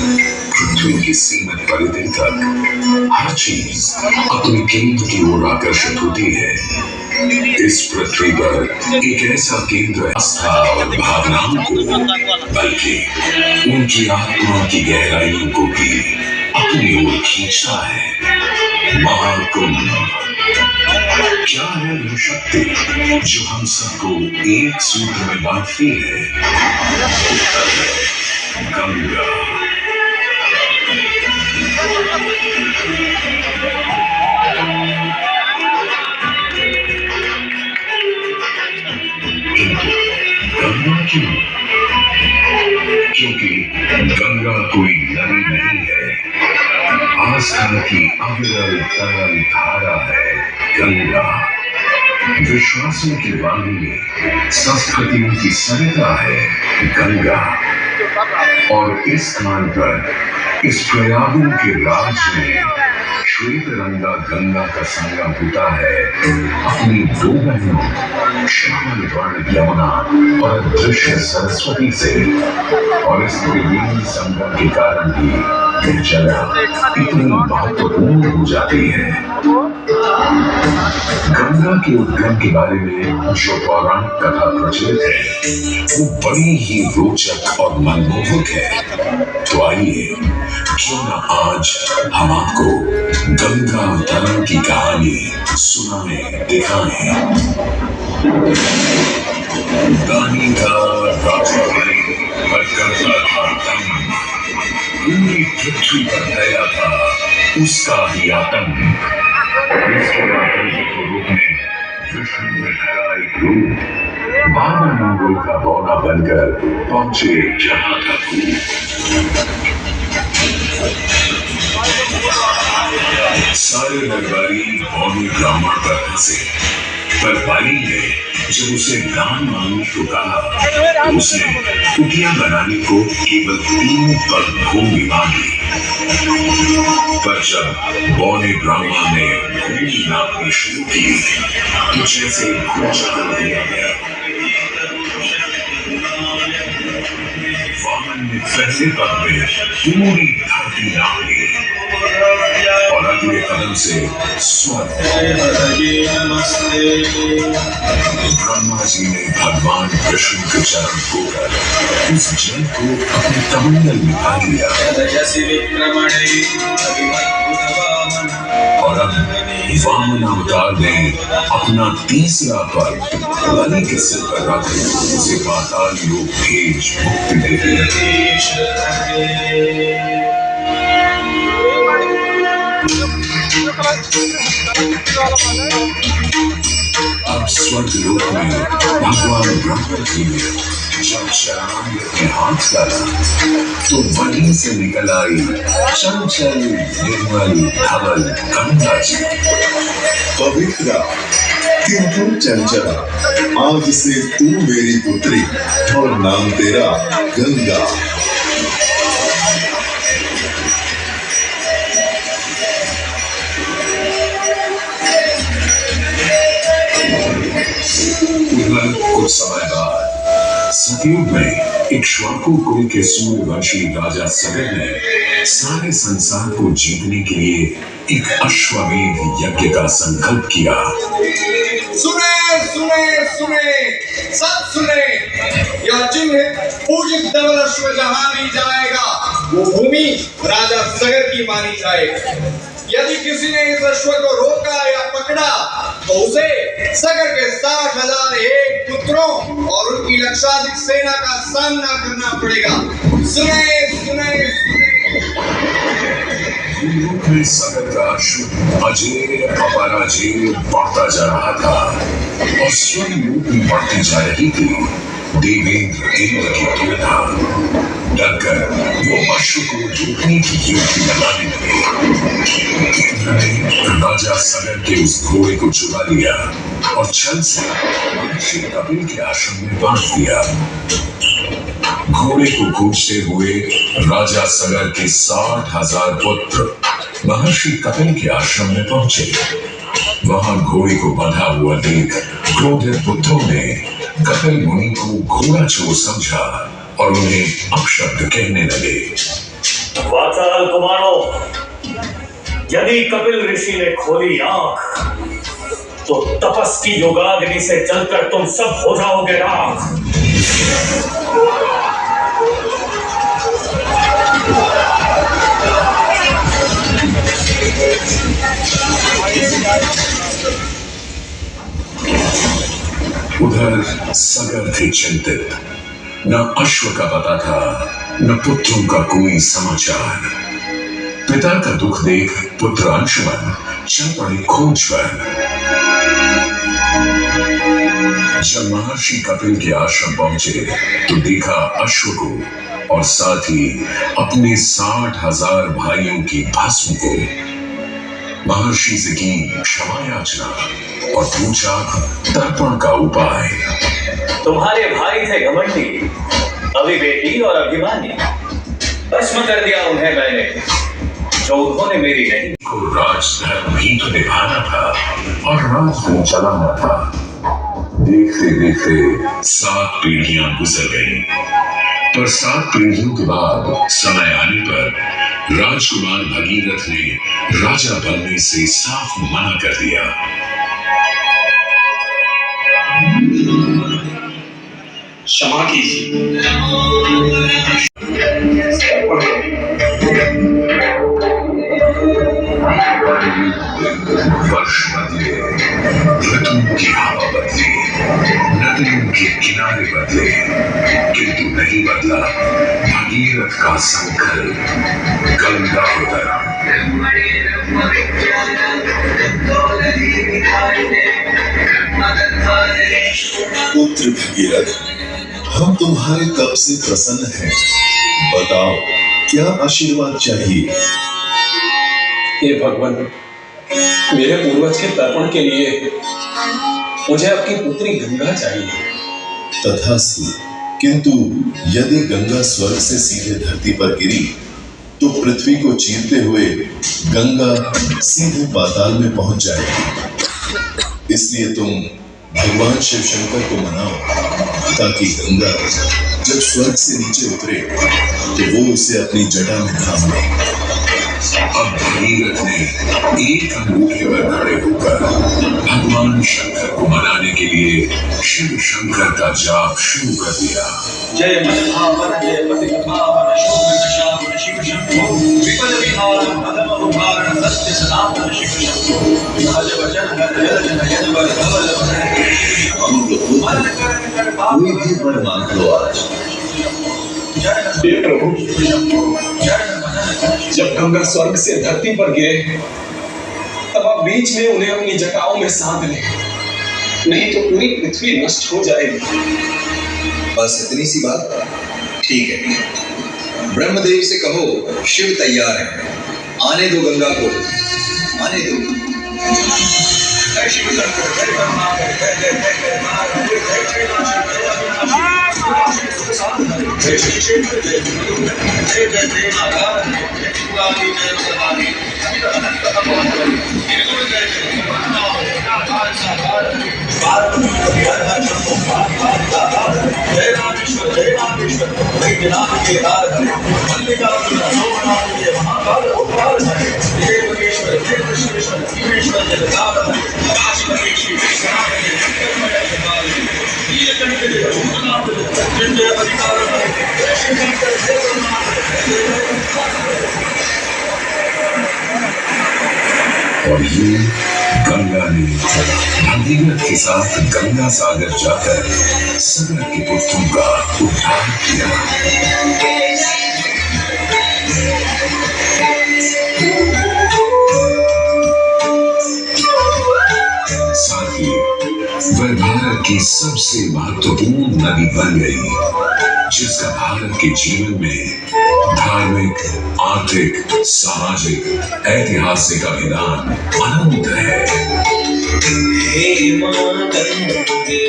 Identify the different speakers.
Speaker 1: पृथ्वी की सीमित परिधि तक हर चीज अपने केंद्र की ओर आकर्षित होती है। इस पृथ्वी पर एक ऐसा केंद्र आस्था और भावनाओं को, बल्कि उनकी आत्मा की गहराइयों को भी अपनी ओर खींचता है। महाकुंभ क्या है वो शक्ति जो हम सबको एक सूत्र में बांधती है? उत्तर है गंगा। गंगा क्यों? क्योंकि गंगा कोई नदी नहीं है, आस्था की अविरल तरल धारा है गंगा। विश्वासों की वाणी में संस्कृतियों की सरिता है गंगा। और इस स्थान पर, इस प्रयागों के राज में श्वेत रंगा गंगा का संगम होता है अपनी दो बहनों श्यामल वर्ण यमुना और अदृश्य सरस्वती से। और इस त्रिवेणी संगम के कारण ही यह जगह इतनी महत्वपूर्ण हो जाती है। गंगा के उद्गम के बारे में जो पौराणिक कथा प्रचलित है वो बड़ी ही रोचक और मनमोहक है। तो आइए क्यों न आज हम आपको गंगा अवतरण की कहानी सुनाएं, दिखाएं। दानी का राजा बने पर करता था दम, पूरी पृथ्वी पर फैला था उसका ही आतंक। इसके आतंक को रोकने विष्णु ने धरा एक रूप, बावन मंगल का बौना बनकर पहुंचे जहां था भूत। सारे दरबारी बौने ब्राह्मण पर हंसे, पर बाली ने जब उसे दान मांगने को कहा तो उसने कुटिया बनाने को केवल 3 पग भूमि मांगी। पर जब बौने ब्राह्मण ने भूमि नापनी शुरू की तो जैसे घोषणा कर दिया गया, वामन ने पहले पग में पूरी धरती नाप ली और अगले कदम से स्वर्ग। ब्रह्मा जी ने भगवान विष्णु के चरण धोकर उस जल को अपने कमंडल में भर लिया। और अब वामन अवतार ने अपना तीसरा पग बलि के सिर पर रख उसे पाताल लोक भेज मुक्ति दे दी। अब स्वर्ग लोक में भगवान ब्रह्मा जी ने जब शरणागत में हाथ डाला तो वहीं से निकल आई चंचल निर्मल धवल गंगा जी।
Speaker 2: पवित्रा किंतु चंचला, आज से तू मेरी पुत्री और नाम तेरा गंगा।
Speaker 1: कुछ समय बाद सतयुग में इक्ष्वाकु कुल के सूर्यवंशी राजा सगर ने सारे संसार को जीतने के लिए एक अश्वमेध यज्ञ का संकल्प किया।
Speaker 3: सुने सुने सुने, सब सुने, यह चिन्ह पूजित धवल अश्व जहां भी जाएगा वो भूमि राजा सगर की मानी जाएगी। यदि किसी ने इस अश्व को रोका या पकड़ा तो उसे सगर के 60,001 पुत्रों और उनकी लक्षाधिक सेना का सामना करना पड़ेगा। सुने सुने
Speaker 1: सुने। सगर का अश्व अजेय अपराजेय बढ़ता जा रहा था और स्वयं में बढ़ती जा रही थी। देवेंद्र इंद्र की तुलना डरकर वो अश्व को रोकने की युक्ति लगाने लगे। राजा सगर के उस घोड़े को चुरा लिया और छल से महर्षि कपिल के आश्रम में बांध दिया। घोड़े को खोजते हुए राजा सगर के 60,000 पुत्र महर्षि कपिल के आश्रम में पहुंचे। वहां घोड़े को बंधा हुआ देख क्रोधित पुत्रों ने कपिल मुनि को घोड़ा चोर समझा और उन्हें अपशब्द कहने लगे।
Speaker 4: कुमारों, यदि कपिल ऋषि ने खोली आंख तो तपस की योगाग्नि से जलकर तुम सब हो जाओगे राख।
Speaker 1: उधर सगर थे चिंतित, न अश्व का पता था, न पुत्रों का कोई समाचार। पिता का दुख देख पुत्र अंशुमन चल पड़े खोज पर। जब महर्षि कपिल के आश्रम पहुंचे तो देखा अश्व को और साथ ही अपने 60,000 भाइयों की भस्म को। महर्षि से की क्षमा याचना और पूछा तर्पण का उपाय।
Speaker 4: तुम्हारे भाई थे घमंडी, अविवेकी और अभिमानी। भस्म कर दिया उन्हें मैंने, जो उन्होंने मेरी नहीं।
Speaker 1: को राजधर्म ही तो निभाना था और राजधर्म चलाना था। देखते देखते 7 पीढ़ियां गुजर गईं, पर 7 पीढ़ियों के बाद समय आने पर राजकुमार भगीरथ ने राजा बनने से साफ मना कर दिया।
Speaker 5: क्षमा कीजिए।
Speaker 1: वर्ष बदले, ऋतुओं की हवा बदली, नदियों के किनारे बदले, किंतु नहीं बदला भगीरथ का संकल्प। गंगा उतरा।
Speaker 2: पुत्र भगीरथ, हम तुम्हारे कब से प्रसन्न हैं। बताओ क्या आशीर्वाद चाहिए।
Speaker 5: हे भगवान, मेरे पूर्वज के तर्पण के लिए मुझे आपकी पुत्री गंगा चाहिए।
Speaker 2: तथास्तु, किंतु यदि गंगा स्वर्ग से सीधे धरती पर गिरी तो पृथ्वी को चीरते हुए गंगा सीधे पाताल में पहुंच जाएगी। इसलिए तुम भगवान शिव शंकर को मनाओ ताकि गंगा जब स्वर्ग से नीचे उतरे तो वो उसे अपनी जटा में थाम ले।
Speaker 1: अब भगीरथ ने एक अंगूठे पर खड़े होकर भगवान शंकर को मनाने के लिए शिव शंकर का जाप शुरू कर दिया।
Speaker 4: जय मदभावन जय पतितभावन शोभित श्याम शिव शंभो विपद विहारम पदम उद्धारण सत्य सनातन शिव शंभो सहज वचन हर जल जन यद वर धवल
Speaker 2: कोई भी वर मांग लो आज।
Speaker 5: हे प्रभु, जब गंगा स्वर्ग से धरती पर गिरे तब आप बीच में उन्हें अपनी जटाओं में साध लें, नहीं तो पूरी पृथ्वी नष्ट हो जाएगी।
Speaker 6: बस इतनी सी बात। ठीक है, ब्रह्मदेव से कहो शिव तैयार है, आने दो गंगा को, आने दो।
Speaker 1: और ये गंगा ने भगीरथ के साथ गंगा सागर जाकर सगर के पुत्रों का उद्धार किया। साथ ही वह भारत की सबसे महत्वपूर्ण नदी बन गई, जिसका भारत के जीवन में धार्मिक, आर्थिक, सामाजिक, ऐतिहासिक अभिदान अनंत है।
Speaker 4: हे मां गंगे